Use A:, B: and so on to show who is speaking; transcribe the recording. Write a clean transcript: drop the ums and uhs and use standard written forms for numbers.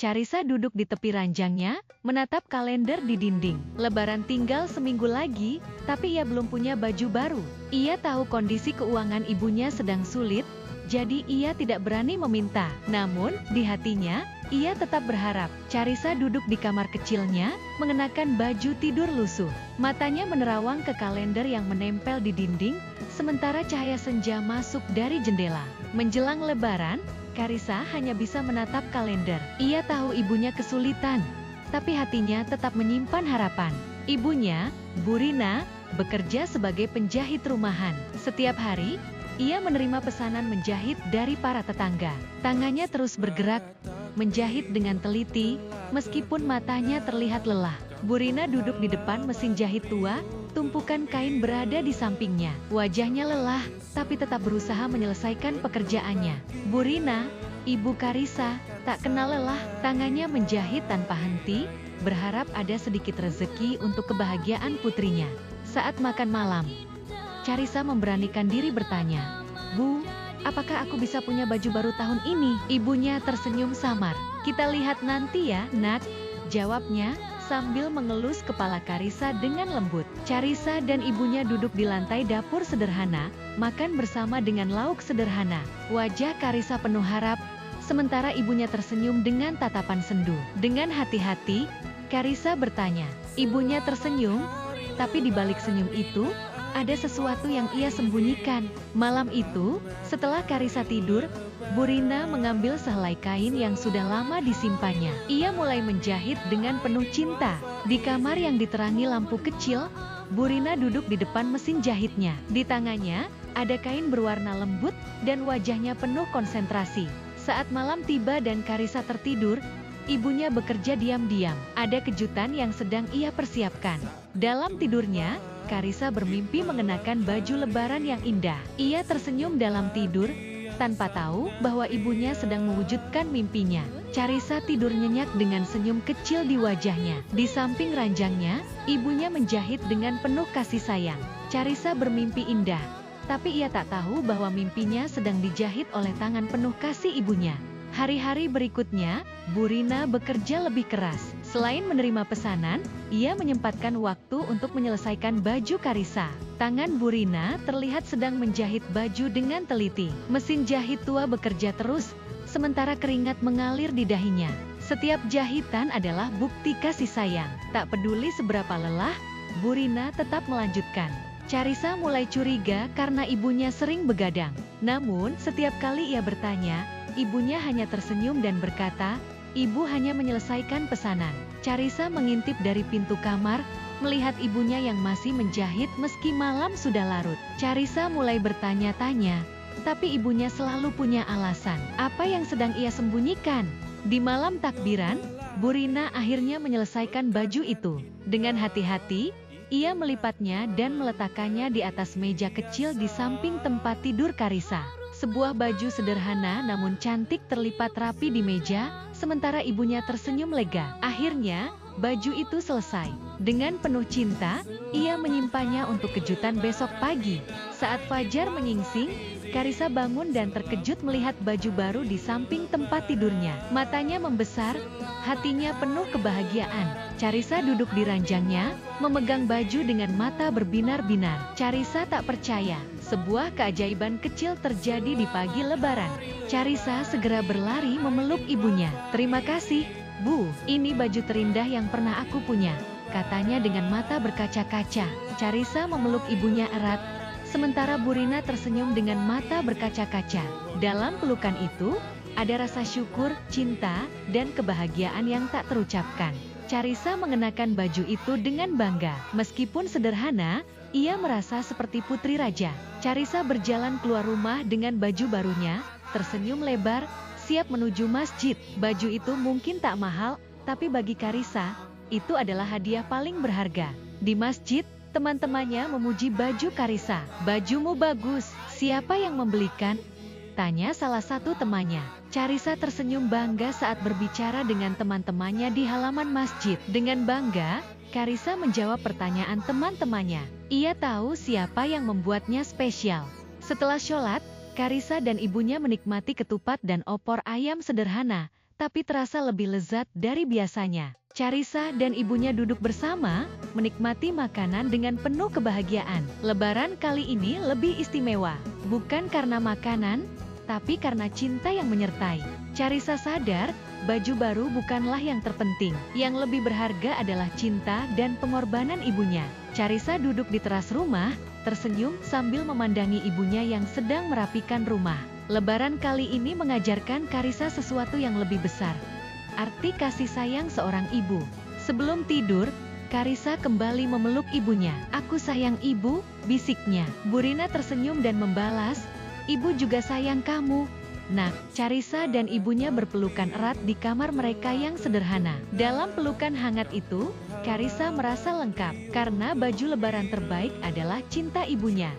A: Carissa duduk di tepi ranjangnya, menatap kalender di dinding. Lebaran tinggal seminggu lagi, tapi ia belum punya baju baru. Ia tahu kondisi keuangan ibunya sedang sulit, jadi ia tidak berani meminta. Namun, di hatinya, ia tetap berharap. Carissa duduk di kamar kecilnya, mengenakan baju tidur lusuh. Matanya menerawang ke kalender yang menempel di dinding, sementara cahaya senja masuk dari jendela. Menjelang Lebaran, Carissa hanya bisa menatap kalender. Ia tahu ibunya kesulitan, tapi hatinya tetap menyimpan harapan. Ibunya, Bu Rina, bekerja sebagai penjahit rumahan. Setiap hari, ia menerima pesanan menjahit dari para tetangga. Tangannya terus bergerak, menjahit dengan teliti, meskipun matanya terlihat lelah. Bu Rina duduk di depan mesin jahit tua, tumpukan kain berada di sampingnya. Wajahnya lelah, tapi tetap berusaha menyelesaikan pekerjaannya. Bu Rina, Ibu Carissa, tak kenal lelah, tangannya menjahit tanpa henti, berharap ada sedikit rezeki untuk kebahagiaan putrinya. Saat makan malam, Carissa memberanikan diri bertanya, "Bu, apakah aku bisa punya baju baru tahun ini?" Ibunya tersenyum samar. "Kita lihat nanti ya, Nak," jawabnya, sambil mengelus kepala Carissa dengan lembut. Carissa dan ibunya duduk di lantai dapur sederhana, makan bersama dengan lauk sederhana. Wajah Carissa penuh harap, sementara ibunya tersenyum dengan tatapan sendu. Dengan hati-hati, Carissa bertanya. Ibunya tersenyum, tapi di balik senyum itu, ada sesuatu yang ia sembunyikan. Malam itu, setelah Carissa tidur, Bu Rina mengambil sehelai kain yang sudah lama disimpannya. Ia mulai menjahit dengan penuh cinta. Di kamar yang diterangi lampu kecil, Bu Rina duduk di depan mesin jahitnya. Di tangannya, ada kain berwarna lembut, dan wajahnya penuh konsentrasi. Saat malam tiba dan Carissa tertidur, ibunya bekerja diam-diam. Ada kejutan yang sedang ia persiapkan. Dalam tidurnya, Carissa bermimpi mengenakan baju lebaran yang indah. Ia tersenyum dalam tidur, tanpa tahu bahwa ibunya sedang mewujudkan mimpinya. Carissa tidur nyenyak dengan senyum kecil di wajahnya. Di samping ranjangnya, ibunya menjahit dengan penuh kasih sayang. Carissa bermimpi indah, tapi ia tak tahu bahwa mimpinya sedang dijahit oleh tangan penuh kasih ibunya. Hari-hari berikutnya, Bu Rina bekerja lebih keras. Selain menerima pesanan, ia menyempatkan waktu untuk menyelesaikan baju Carissa. Tangan Bu Rina terlihat sedang menjahit baju dengan teliti. Mesin jahit tua bekerja terus, sementara keringat mengalir di dahinya. Setiap jahitan adalah bukti kasih sayang. Tak peduli seberapa lelah, Bu Rina tetap melanjutkan. Carissa mulai curiga karena ibunya sering begadang. Namun, setiap kali ia bertanya, ibunya hanya tersenyum dan berkata, "Ibu hanya menyelesaikan pesanan." Carissa mengintip dari pintu kamar, melihat ibunya yang masih menjahit meski malam sudah larut. Carissa mulai bertanya-tanya, tapi ibunya selalu punya alasan. Apa yang sedang ia sembunyikan? Di malam takbiran, Bu Rina akhirnya menyelesaikan baju itu. Dengan hati-hati, ia melipatnya dan meletakkannya di atas meja kecil di samping tempat tidur Carissa. Sebuah baju sederhana namun cantik terlipat rapi di meja, sementara ibunya tersenyum lega. Akhirnya, baju itu selesai. Dengan penuh cinta, ia menyimpannya untuk kejutan besok pagi. Saat fajar menyingsing, Carissa bangun dan terkejut melihat baju baru di samping tempat tidurnya. Matanya membesar, hatinya penuh kebahagiaan. Carissa duduk di ranjangnya, memegang baju dengan mata berbinar-binar. Carissa tak percaya. Sebuah keajaiban kecil terjadi di pagi Lebaran. Carissa segera berlari memeluk ibunya. "Terima kasih, Bu, ini baju terindah yang pernah aku punya," katanya dengan mata berkaca-kaca. Carissa memeluk ibunya erat, sementara Bu Rina tersenyum dengan mata berkaca-kaca. Dalam pelukan itu, ada rasa syukur, cinta, dan kebahagiaan yang tak terucapkan. Carissa mengenakan baju itu dengan bangga. Meskipun sederhana, ia merasa seperti putri raja. Carissa berjalan keluar rumah dengan baju barunya, tersenyum lebar, siap menuju masjid. Baju itu mungkin tak mahal, tapi bagi Carissa, itu adalah hadiah paling berharga. Di masjid, teman-temannya memuji baju Carissa. "Bajumu bagus, siapa yang membelikan?" tanya salah satu temannya. Carissa tersenyum bangga saat berbicara dengan teman-temannya di halaman masjid. Dengan bangga, Carissa menjawab pertanyaan teman-temannya. Ia tahu siapa yang membuatnya spesial. Setelah sholat, Carissa dan ibunya menikmati ketupat dan opor ayam sederhana, tapi terasa lebih lezat dari biasanya. Carissa dan ibunya duduk bersama, menikmati makanan dengan penuh kebahagiaan. Lebaran kali ini lebih istimewa, bukan karena makanan, tapi karena cinta yang menyertai. Carissa sadar, baju baru bukanlah yang terpenting. Yang lebih berharga adalah cinta dan pengorbanan ibunya. Carissa duduk di teras rumah, tersenyum sambil memandangi ibunya yang sedang merapikan rumah. Lebaran kali ini mengajarkan Carissa sesuatu yang lebih besar. Arti kasih sayang seorang ibu. Sebelum tidur, Carissa kembali memeluk ibunya. "Aku sayang ibu," bisiknya. Bu Rina tersenyum dan membalas, "Ibu juga sayang kamu, Nak." Carissa dan ibunya berpelukan erat di kamar mereka yang sederhana. Dalam pelukan hangat itu, Carissa merasa lengkap, karena baju lebaran terbaik adalah cinta ibunya.